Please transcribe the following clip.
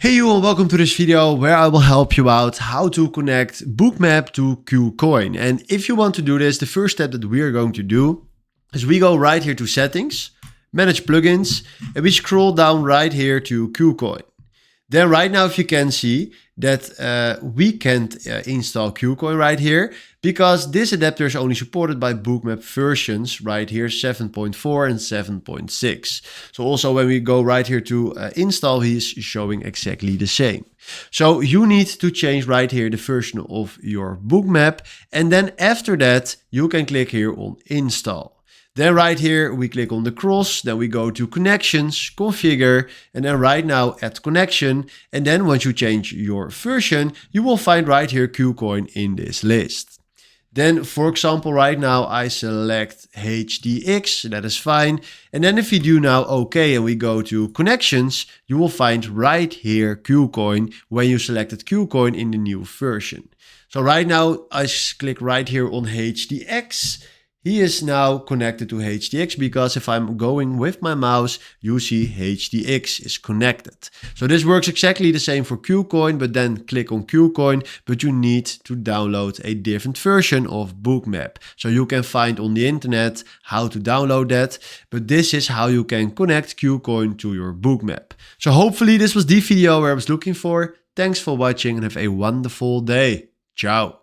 Hey you and welcome to this video where I will help you out how to connect Bookmap to KuCoin. And if you want to do this, the first step that we are going to do is we go right here to settings, manage plugins, and we scroll down right here to KuCoin. Then right now, if you can see that we can't install KuCoin right here because this adapter is only supported by Bookmap versions right here 7.4 and 7.6. So also when we go right here to install, he is showing exactly the same. So you need to change right here the version of your Bookmap, and then after that you can click here on install. Then right here, we click on the cross, then we go to connections, configure, and then right now add connection. And then once you change your version, you will find right here KuCoin in this list. Then for example, right now I select HDX, that is fine. And then if we do now OK and we go to connections, you will find right here KuCoin when you selected KuCoin in the new version. So right now I click right here on HDX. He is now connected to HDX because if I'm going with my mouse, you see HDX is connected. So this works exactly the same for KuCoin, but then click on KuCoin, but you need to download a different version of Bookmap. So you can find on the internet how to download that, but this is how you can connect KuCoin to your Bookmap. So hopefully this was the video where I was looking for. Thanks for watching and have a wonderful day. Ciao.